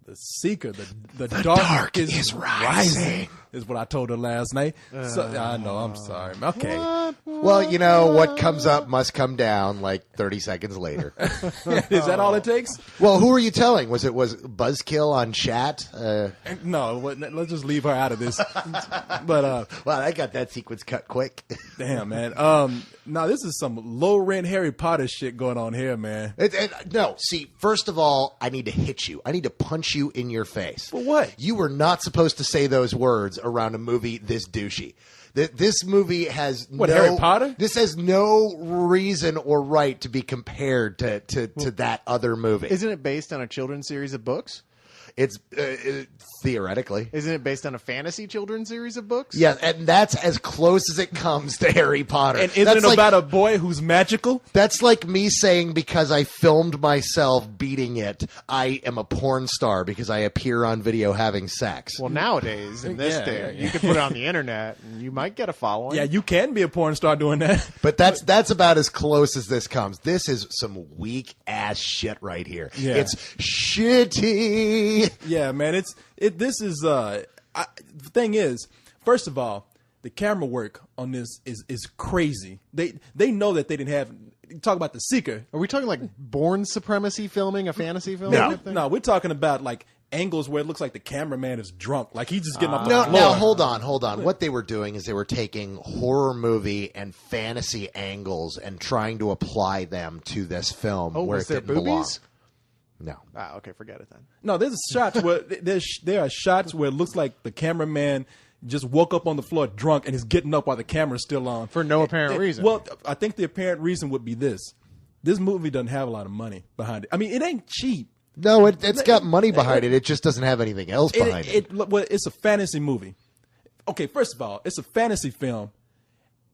the seeker, the dark is rising, is what I told her last night. So, I know, I'm sorry. Okay. Well, you know, what comes up must come down like 30 seconds later. Is that all it takes? Well, who are you telling? Was Buzzkill on chat? No, let's just leave her out of this. But well, I got that sequence cut quick. damn, man. No, this is some low rent Harry Potter shit going on here, man. No, see, first of all, I need to hit you. I need to punch you in your face. For what? You were not supposed to say those words around a movie this douchey. This movie has Harry Potter? This has no reason or right to be compared to that other movie. Isn't it based on a children's series of books? It's theoretically. Isn't it based on a fantasy children's series of books? Yeah, and that's as close as it comes to Harry Potter. And isn't it about a boy who's magical? That's like me saying because I filmed myself beating it, I am a porn star because I appear on video having sex. Well, nowadays, in this day, you can put it on the internet and you might get a following. Yeah, you can be a porn star doing that. But that's about as close as this comes. This is some weak ass shit right here. Yeah. It's shitty. Yeah, man. This is the thing is, first of all, the camera work on this is crazy. They know that they didn't have. Talk about The Seeker. Are we talking like Bourne Supremacy filming, a fantasy film? No, we're talking about like angles where it looks like the cameraman is drunk, like he's just getting up the floor. Now hold on. What they were doing is they were taking horror movie and fantasy angles and trying to apply them to this film. Oh, where was it there didn't belong. boobies? No. Ah, okay, forget it then. No, there's shots where there are shots where it looks like the cameraman just woke up on the floor drunk and is getting up while the camera's still on For no apparent reason. Well, I think the apparent reason would be this: this movie doesn't have a lot of money behind it. I mean, it ain't cheap. No, it's got money behind it. It just doesn't have anything else behind it. Well, it's a fantasy movie. Okay, first of all, it's a fantasy film,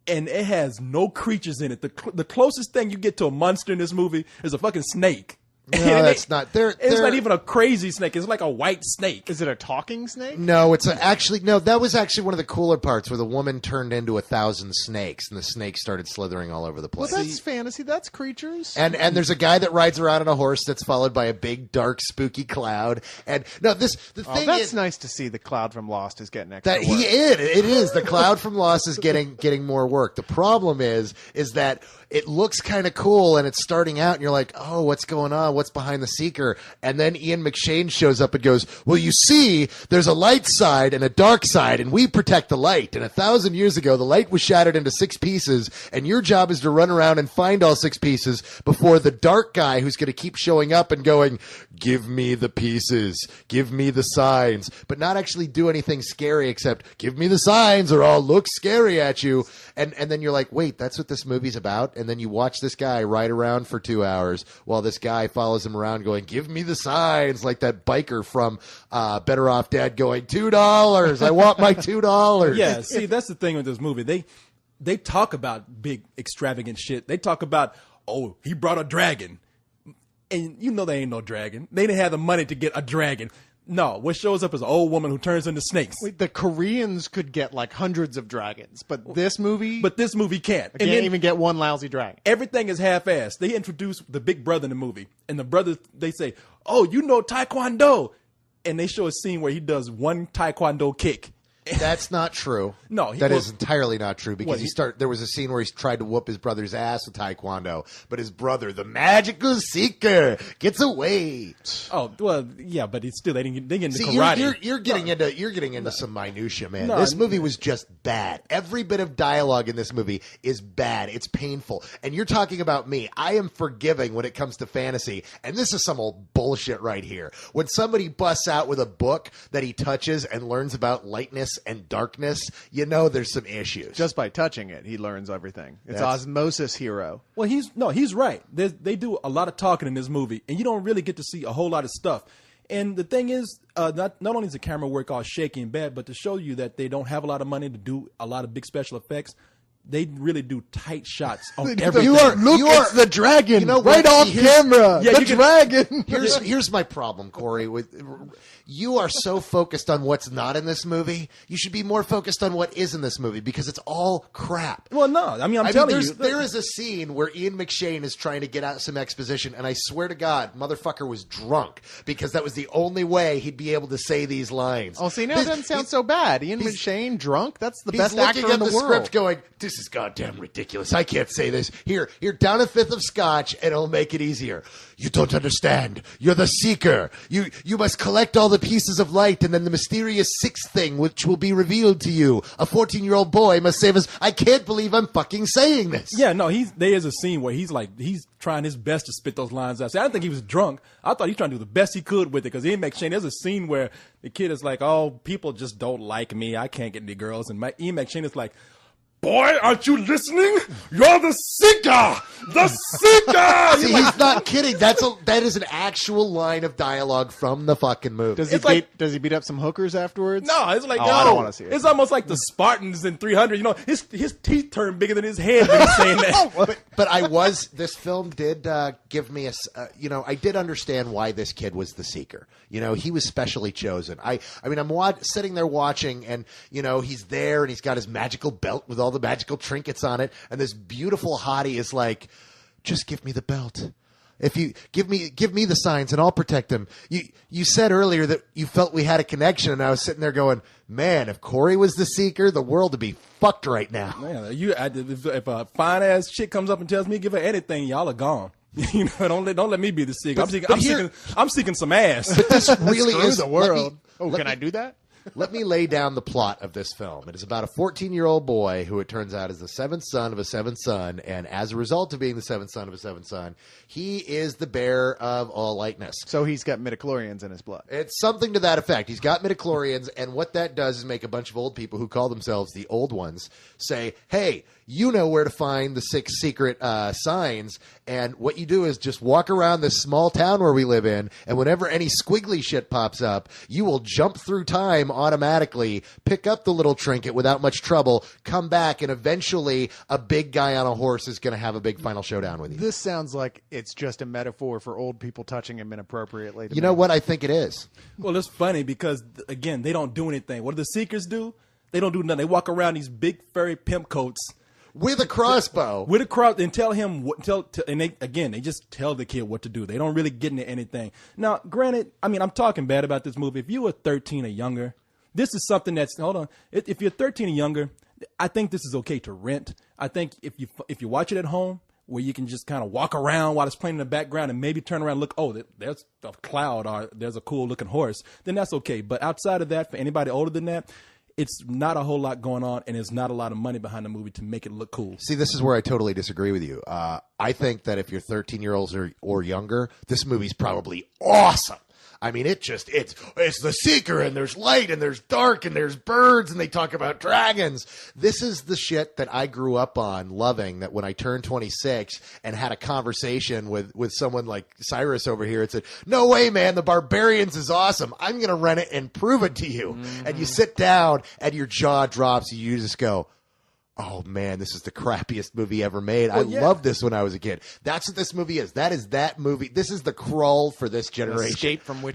and it has no creatures in it. The closest thing you get to a monster in this movie is a fucking snake. No, that's not. It's not even a crazy snake. It's like a white snake. Is it a talking snake? No, that was actually one of the cooler parts where the woman turned into 1,000 snakes and the snakes started slithering all over the Well, place. that's fantasy. That's creatures. And there's a guy that rides around on a horse that's followed by a big, dark, spooky cloud. And no, the thing that's is nice to see. The cloud from Lost is getting extra that work. it is the cloud from Lost is getting more work. The problem is that it looks kind of cool and it's starting out and you're like, oh, what's going on? What's behind the Seeker? And then Ian McShane shows up and goes, well, you see, there's a light side and a dark side and we protect the light. And 1,000 years ago, the light was shattered into 6 pieces and your job is to run around and find all 6 pieces before the dark guy who's going to keep showing up and going, give me the pieces, give me the signs, but not actually do anything scary except give me the signs or I'll look scary at you. And then you're like, wait, that's what this movie's about? And then you watch this guy ride around for 2 hours while this guy follows him around going, give me the signs, like that biker from Better Off Dead going, $2, I want my $2. Yeah, see, that's the thing with this movie. They talk about big, extravagant shit. They talk about, oh, he brought a dragon. And you know there ain't no dragon. They didn't have the money to get a dragon. No, what shows up is an old woman who turns into snakes. Wait, the Koreans could get like hundreds of dragons, but this movie can't. can't even get one lousy dragon. Everything is half-assed. They introduce the big brother in the movie, and the brother, they say, oh, you know Taekwondo. And they show a scene where he does one Taekwondo kick. That's not true. No, that is entirely not true because there was a scene where he tried to whoop his brother's ass with Taekwondo, but his brother, the magical seeker, gets away. Oh well, yeah, but it's still they get into See, karate. You're getting into some minutia, man. No, this movie was just bad. Every bit of dialogue in this movie is bad. It's painful. And you're talking about me. I am forgiving when it comes to fantasy, and this is some old bullshit right here. When somebody busts out with a book that he touches and learns about lightness and darkness, you know there's some issues. Just by touching it, he learns everything. It's osmosis hero. Well, he's right. They do a lot of talking in this movie, and you don't really get to see a whole lot of stuff. And the thing is, not only is the camera work all shaky and bad, but to show you that they don't have a lot of money to do a lot of big special effects, they really do tight shots on everything. You are It's the dragon. You know what? right off camera. Yeah, the dragon. Here's my problem, Corey. You are so focused on what's not in this movie. You should be more focused on what is in this movie because it's all crap. Well, no, I mean, I'm telling you, there is a scene where Ian McShane is trying to get out some exposition, and I swear to God, motherfucker was drunk because that was the only way he'd be able to say these lines. Oh, see, now it doesn't sound so bad. Ian McShane, drunk? That's the best He's actor looking in at the the world. script going, this is goddamn ridiculous. I can't say this. Here, down a fifth of scotch, and it'll make it easier. You don't understand. You're the seeker. You must collect all the pieces of light, and then the mysterious sixth thing which will be revealed to you. A 14-year-old boy must save us. I can't believe I'm fucking saying this. yeah, no, there is a scene where he's trying his best to spit those lines out. See, I didn't think he was drunk. I thought he was trying to do the best he could with it because Ian McShane, there's a scene where the kid is like, oh, people just don't like me. I can't get any girls. And Ian McShane is like, boy, aren't you listening? You're the seeker! The seeker! See, he's not kidding. That is an actual line of dialogue from the fucking movie. Does he beat up some hookers afterwards? No, it's like, Oh, no. I don't wanna see it. It's almost like the Spartans in 300. You know, his teeth turn bigger than his head when he's saying that. But this film did give me I did understand why this kid was the seeker. You know, he was specially chosen. I mean, I'm sitting there watching, and you know, he's there, and he's got his magical belt with all the magical trinkets on it, and this beautiful hottie is like, just give me the belt. If you give me the signs, and I'll protect them. You said earlier that you felt we had a connection, and I was sitting there going, man, if Corey was the seeker, the world would be fucked right now. Man, if a fine ass chick comes up and tells me give her anything, y'all are gone. You know, don't let me be the seeker. I'm seeking some ass. This really Screw is the world. Can I do that? Let me lay down the plot of this film. It is about a 14-year-old boy who it turns out is the seventh son of a seventh son, and as a result of being the seventh son of a seventh son, he is the bearer of all lightness. So he's got midichlorians in his blood. It's something to that effect. He's got midichlorians, and what that does is make a bunch of old people who call themselves the Old Ones say, hey, you know where to find the 6 secret signs, and what you do is just walk around this small town where we live in, and whenever any squiggly shit pops up, you will jump through time automatically, pick up the little trinket without much trouble, come back, and eventually a big guy on a horse is going to have a big final showdown with you. This sounds like it's just a metaphor for old people touching him inappropriately. You know what? I think it is. Well, it's funny because, again, they don't do anything. What do the seekers do? They don't do nothing. They walk around these big furry pimp coats with a crossbow. With a cross, and tell him what. And they just tell the kid what to do. They don't really get into anything. Now, granted, I mean, I'm talking bad about this movie. If you were 13 or younger, this is something that's, hold on. If you're 13 or younger, I think this is okay to rent. I think if you watch it at home, where you can just kind of walk around while it's playing in the background and maybe turn around and look, oh, there's a cloud or there's a cool looking horse, then that's okay. But outside of that, for anybody older than that, it's not a whole lot going on, and there's not a lot of money behind the movie to make it look cool. See, this is where I totally disagree with you. I think that if you're 13-year-olds or younger, this movie's probably awesome. I mean, it's the seeker, and there's light, and there's dark, and there's birds, and they talk about dragons. This is the shit that I grew up on loving, that when I turned 26 and had a conversation with someone like Cyrus over here, it said, no way, man, the Barbarians is awesome. I'm going to rent it and prove it to you. Mm-hmm. And you sit down, and your jaw drops, and you just go, oh, man, this is the crappiest movie ever made. Well, I loved this when I was a kid. That's what this movie is. That is that movie. This is the Crawl for this generation. Escape from Witch